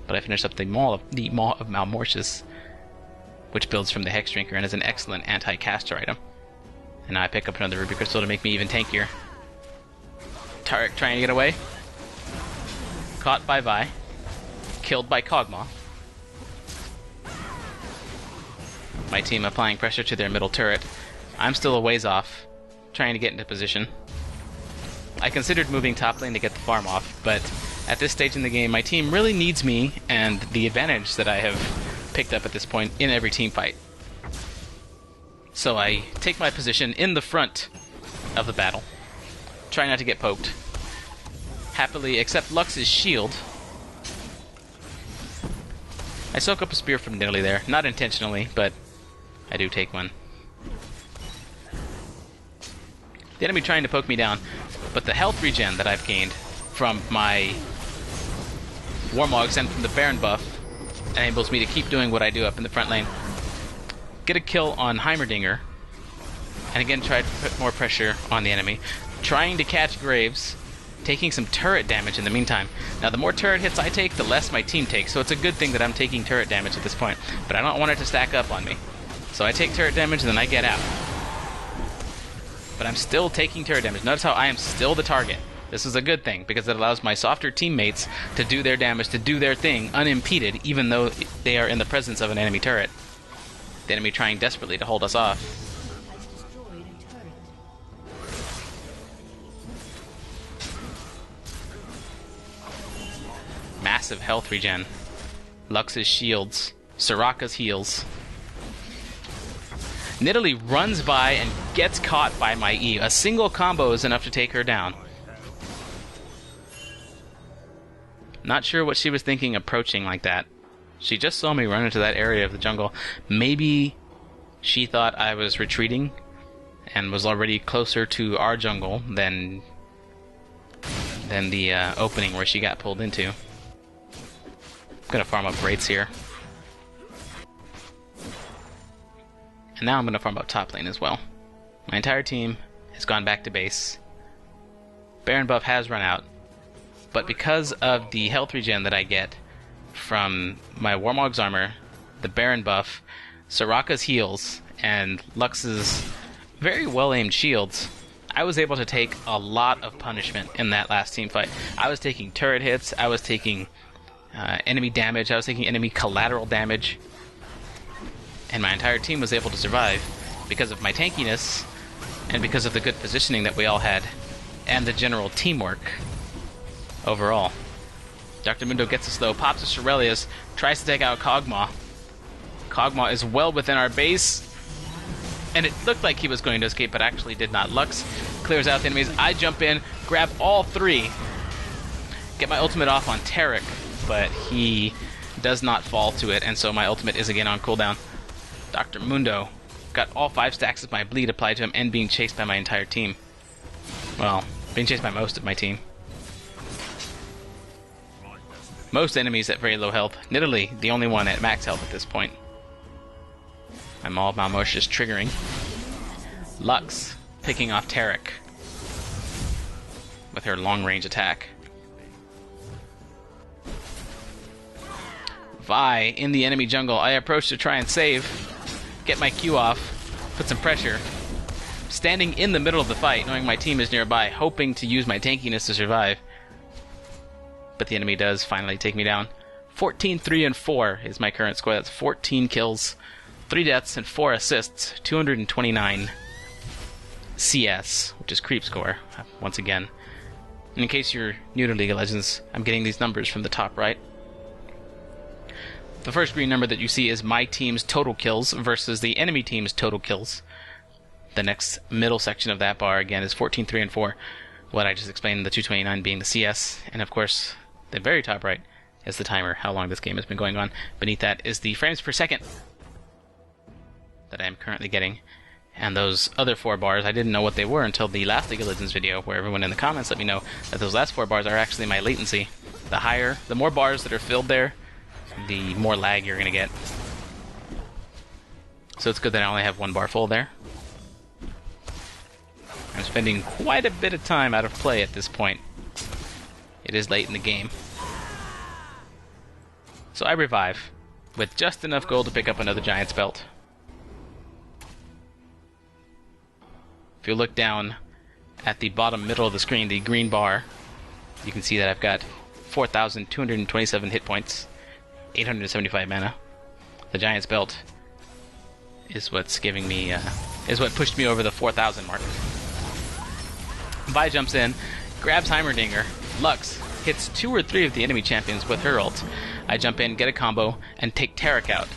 but I finish up the Maw of Malmortius, which builds from the Hex Drinker and is an excellent anti-caster item. And now I pick up another Ruby Crystal to make me even tankier. Taric trying to get away. Caught by Vi. Killed by Kog'Maw. My team applying pressure to their middle turret. I'm still a ways off, trying to get into position. I considered moving top lane to get the farm off, but at this stage in the game, my team really needs me and the advantage that I have picked up at this point in every team fight. So I take my position in the front of the battle, try not to get poked. Happily accept Lux's shield. I soak up a spear from Nidalee there, not intentionally, but I do take one. The enemy trying to poke me down, but the health regen that I've gained from my Warmogs and from the Baron buff enables me to keep doing what I do up in the front lane. Get a kill on Heimerdinger, and again try to put more pressure on the enemy. Trying to catch Graves, taking some turret damage in the meantime. Now the more turret hits I take, the less my team takes, so it's a good thing that I'm taking turret damage at this point, but I don't want it to stack up on me. So I take turret damage and then I get out. But I'm still taking turret damage. Notice how I am still the target. This is a good thing, because it allows my softer teammates to do their damage, to do their thing, unimpeded, even though they are in the presence of an enemy turret. The enemy trying desperately to hold us off. Massive health regen. Lux's shields. Soraka's heals. Nidalee runs by and gets caught by my E. A single combo is enough to take her down. Not sure what she was thinking approaching like that. She just saw me run into that area of the jungle. Maybe she thought I was retreating and was already closer to our jungle than the opening where she got pulled into. I'm gonna farm up Wraiths here. And now I'm gonna farm up top lane as well. My entire team has gone back to base. Baron buff has run out, but because of the health regen that I get from my Warmog's armor, the Baron buff, Soraka's heals, and Lux's very well-aimed shields, I was able to take a lot of punishment in that last team fight. I was taking turret hits, I was taking enemy damage, I was taking enemy collateral damage, and my entire team was able to survive because of my tankiness and because of the good positioning that we all had and the general teamwork overall. Dr. Mundo gets us though, pops a Shurelius, tries to take out Kog'Maw. Kog'Maw is well within our base, and it looked like he was going to escape, but actually did not. Lux clears out the enemies. I jump in, grab all three, get my ultimate off on Taric, but he does not fall to it, and so my ultimate is again on cooldown. Dr. Mundo got all 5 stacks of my bleed applied to him and being chased by my entire team. Well, being chased by most of my team. Most enemies at very low health. Nidalee, the only one at max health at this point. My Maul of Malmosh is triggering. Lux picking off Taric with her long-range attack. Vi in the enemy jungle. I approach to try and save. Get my Q off. Put some pressure. Standing in the middle of the fight, knowing my team is nearby, hoping to use my tankiness to survive. But the enemy does finally take me down. 14, 3, and 4 is my current score. That's 14 kills, 3 deaths, and 4 assists. 229 CS, which is creep score, once again. And in case you're new to League of Legends, I'm getting these numbers from the top right. The first green number that you see is my team's total kills versus the enemy team's total kills. The next middle section of that bar, again, is 14, 3, and 4. What I just explained, the 229 being the CS, and of course, the very top right is the timer, how long this game has been going on. Beneath that is the frames per second that I am currently getting. And those other 4 bars, I didn't know what they were until the last League of Legends video, where everyone in the comments let me know that those last 4 bars are actually my latency. The more bars that are filled there, the more lag you're going to get. So it's good that I only have 1 bar full there. I'm spending quite a bit of time out of play at this point. It is late in the game. So I revive, with just enough gold to pick up another Giant's Belt. If you look down at the bottom middle of the screen, the green bar, you can see that I've got 4,227 hit points, 875 mana. The Giant's Belt is what's giving me, is what pushed me over the 4,000 mark. Vi jumps in, grabs Heimerdinger. Lux hits 2 or 3 of the enemy champions with her ult. I jump in, get a combo, and take Taric out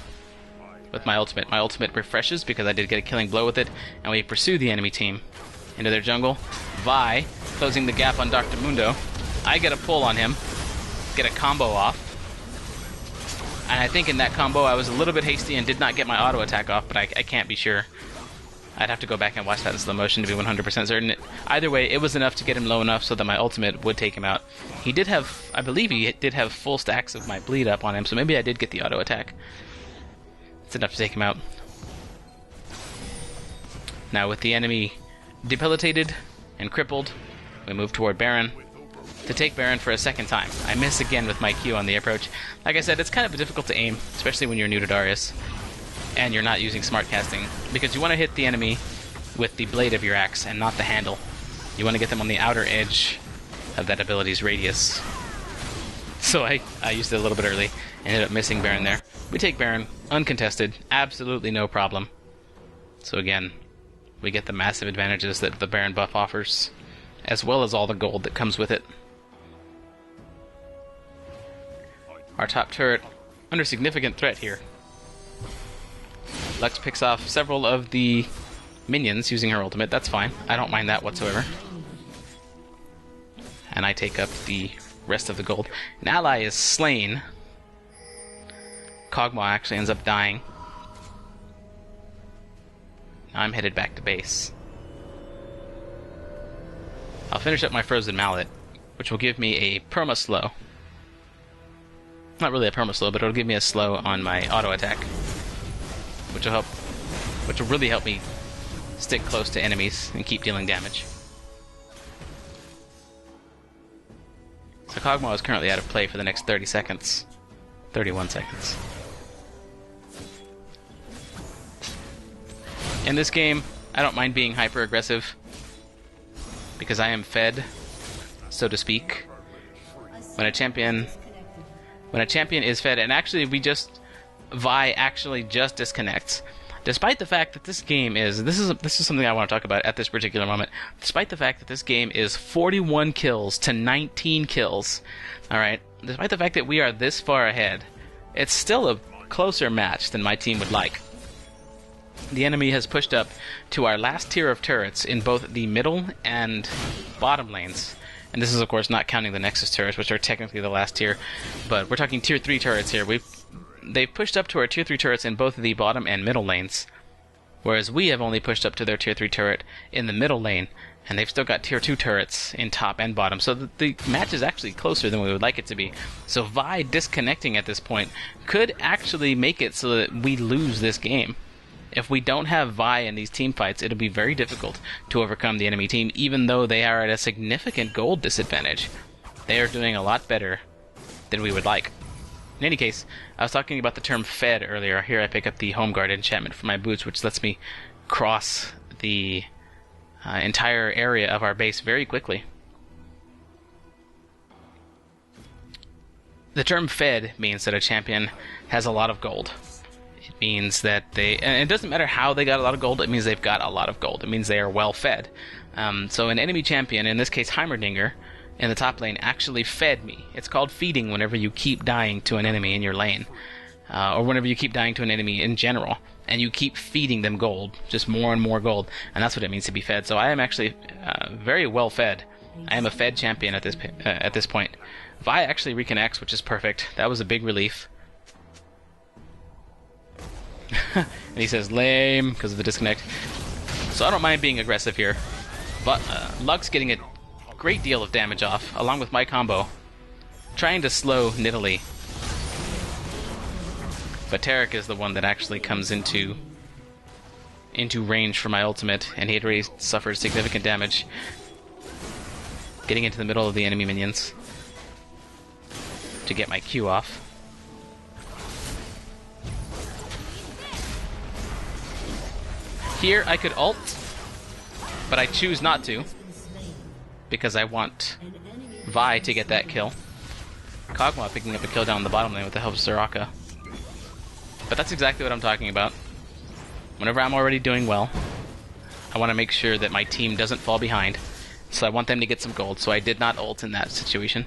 with my ultimate. My ultimate refreshes because I did get a killing blow with it, and we pursue the enemy team into their jungle. Vi closing the gap on Dr. Mundo. I get a pull on him, get a combo off, and I think in that combo I was a little bit hasty and did not get my auto attack off, but I can't be sure. I'd have to go back and watch that in slow motion to be 100% certain. Either way, it was enough to get him low enough so that my ultimate would take him out. He did have, I believe he did have full stacks of my bleed up on him, so maybe I did get the auto attack. It's enough to take him out. Now with the enemy debilitated and crippled, we move toward Baron to take Baron for a second time. I miss again with my Q on the approach. Like I said, it's kind of difficult to aim, especially when you're new to Darius and you're not using smart casting, because you want to hit the enemy with the blade of your axe and not the handle. You want to get them on the outer edge of that ability's radius. So I used it a little bit early and ended up missing Baron there. We take Baron, uncontested, absolutely no problem. So again, we get the massive advantages that the Baron buff offers, as well as all the gold that comes with it. Our top turret under significant threat here. Lux picks off several of the minions using her ultimate. That's fine. I don't mind that whatsoever. And I take up the rest of the gold. An ally is slain. Kog'Maw actually ends up dying. I'm headed back to base. I'll finish up my Frozen Mallet, which will give me a perma-slow. Not really a perma-slow, but it'll give me a slow on my auto-attack. Which will really help me stick close to enemies and keep dealing damage. So Kog'Maw is currently out of play for the next 30 seconds. 31 seconds. In this game, I don't mind being hyper-aggressive, because I am fed, so to speak. When a champion is fed, and actually Vi actually just disconnects. Despite the fact that this game is, this is something I want to talk about at this particular moment, despite the fact that this game is 41 kills to 19 kills, alright, despite the fact that we are this far ahead, it's still a closer match than my team would like. The enemy has pushed up to our last tier of turrets in both the middle and bottom lanes. And this is, of course, not counting the Nexus turrets, which are technically the last tier. But we're talking tier 3 turrets here. They've pushed up to our tier 3 turrets in both the bottom and middle lanes. Whereas we have only pushed up to their tier 3 turret in the middle lane. And they've still got tier 2 turrets in top and bottom. So the match is actually closer than we would like it to be. So Vi disconnecting at this point could actually make it so that we lose this game. If we don't have Vi in these team fights, it'll be very difficult to overcome the enemy team, even though they are at a significant gold disadvantage. They are doing a lot better than we would like. In any case, I was talking about the term fed earlier. Here I pick up the Home Guard enchantment for my boots, which lets me cross the entire area of our base very quickly. The term fed means that a champion has a lot of gold. It means that and it doesn't matter how they got a lot of gold, it means they've got a lot of gold. It means they are well fed. So an enemy champion, in this case Heimerdinger, in the top lane, actually fed me. It's called feeding whenever you keep dying to an enemy in your lane. Or whenever you keep dying to an enemy in general. And you keep feeding them gold, just more and more gold. And that's what it means to be fed. So I am actually very well fed. I am a fed champion at this point. Vi actually reconnects, which is perfect. That was a big relief. And he says lame because of the disconnect. So I don't mind being aggressive here. But Lux getting a great deal of damage off, along with my combo. Trying to slow Nidalee. But Taric is the one that actually comes into range for my ultimate, and he had already suffered significant damage. Getting into the middle of the enemy minions to get my Q off. Here I could ult, but I choose not to, because I want Vi to get that kill. Kog'Maw picking up a kill down the bottom lane with the help of Soraka. But that's exactly what I'm talking about. Whenever I'm already doing well, I want to make sure that my team doesn't fall behind. So I want them to get some gold, so I did not ult in that situation.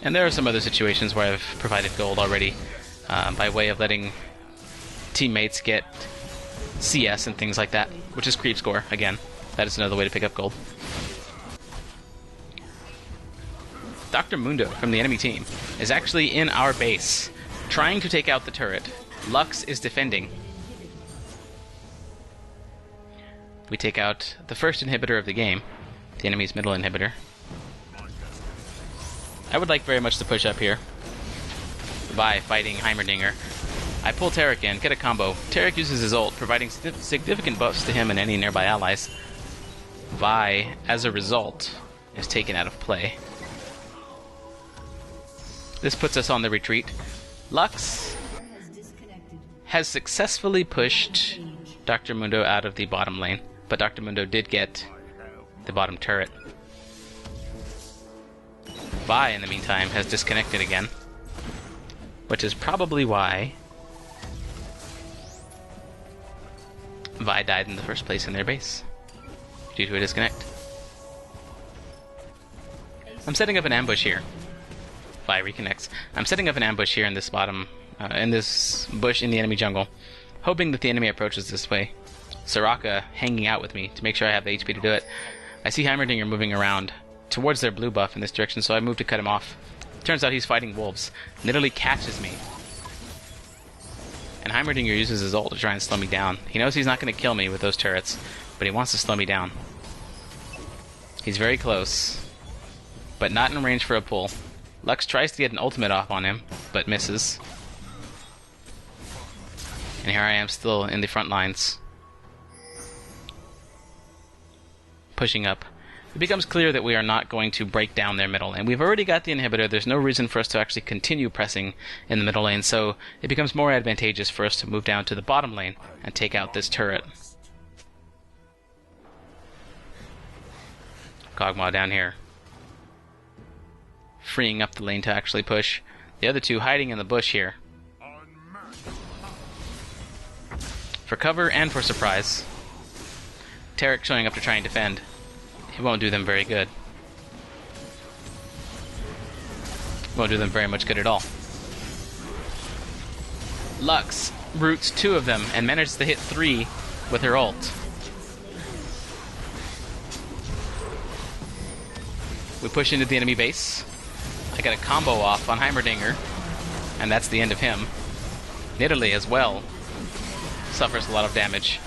And there are some other situations where I've provided gold already, by way of letting teammates get CS and things like that, which is creep score. Again, that is another way to pick up gold. Dr. Mundo from the enemy team is actually in our base, trying to take out the turret. Lux is defending. We take out the first inhibitor of the game, the enemy's middle inhibitor. I would like very much to push up here by fighting Heimerdinger. I pull Taric in, get a combo. Taric uses his ult, providing significant buffs to him and any nearby allies. Vi, as a result, is taken out of play. This puts us on the retreat. Lux has successfully pushed Dr. Mundo out of the bottom lane, but Dr. Mundo did get the bottom turret. Vi, in the meantime, has disconnected again, which is probably why Vi died in the first place in their base, due to a disconnect. I'm setting up an ambush here. Vi reconnects. I'm setting up an ambush here in this bottom, in this bush in the enemy jungle, hoping that the enemy approaches this way. Soraka hanging out with me to make sure I have the HP to do it. I see Heimerdinger moving around towards their blue buff in this direction, so I move to cut him off. Turns out he's fighting wolves. Literally catches me. And Heimerdinger uses his ult to try and slow me down. He knows he's not going to kill me with those turrets, but he wants to slow me down. He's very close, but not in range for a pull. Lux tries to get an ultimate off on him, but misses. And here I am still in the front lines. Pushing up. It becomes clear that we are not going to break down their middle, and we've already got the inhibitor. There's no reason for us to actually continue pressing in the middle lane, so it becomes more advantageous for us to move down to the bottom lane and take out this turret. Kog'Maw down here, freeing up the lane to actually push. The other two hiding in the bush here for cover and for surprise. Taric showing up to try and defend. It won't do them very good. Won't do them very much good at all. Lux roots 2 of them and manages to hit 3 with her ult. We push into the enemy base. I got a combo off on Heimerdinger, and that's the end of him. Nidalee as well suffers a lot of damage.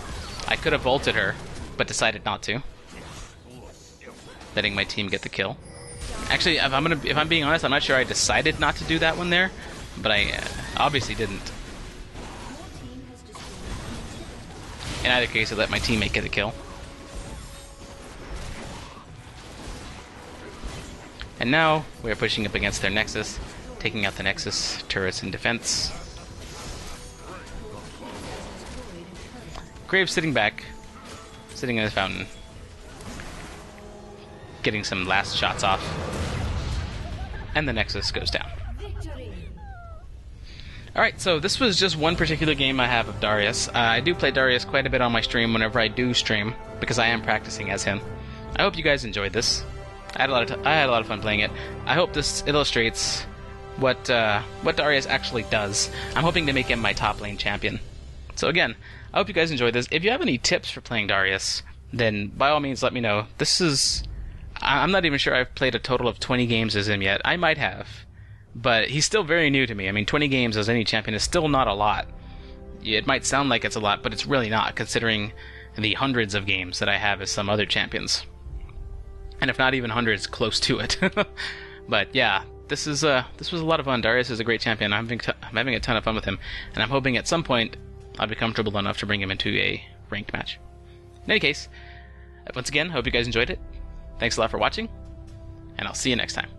I could have ulted her, but decided not to, letting my team get the kill. Actually, if I'm being honest, I'm not sure I decided not to do that one there, but I obviously didn't. In either case, I let my teammate get a kill. And now we are pushing up against their Nexus, taking out the Nexus turrets in defense. Graves sitting back, sitting in his fountain, getting some last shots off, and the Nexus goes down. Alright, so this was just one particular game I have of Darius. I do play Darius quite a bit on my stream whenever I do stream, because I am practicing as him. I hope you guys enjoyed this. I had a lot of fun playing it. I hope this illustrates what Darius actually does. I'm hoping to make him my top lane champion. So again, I hope you guys enjoyed this. If you have any tips for playing Darius, then by all means let me know. I'm not even sure I've played a total of 20 games as him yet. I might have, but he's still very new to me. I mean, 20 games as any champion is still not a lot. It might sound like it's a lot, but it's really not, considering the hundreds of games that I have as some other champions. And if not even hundreds, close to it. But yeah, this was a lot of fun. Darius is a great champion. I'm having a ton of fun with him, and I'm hoping at some point I'll be comfortable enough to bring him into a ranked match. In any case, once again, hope you guys enjoyed it. Thanks a lot for watching, and I'll see you next time.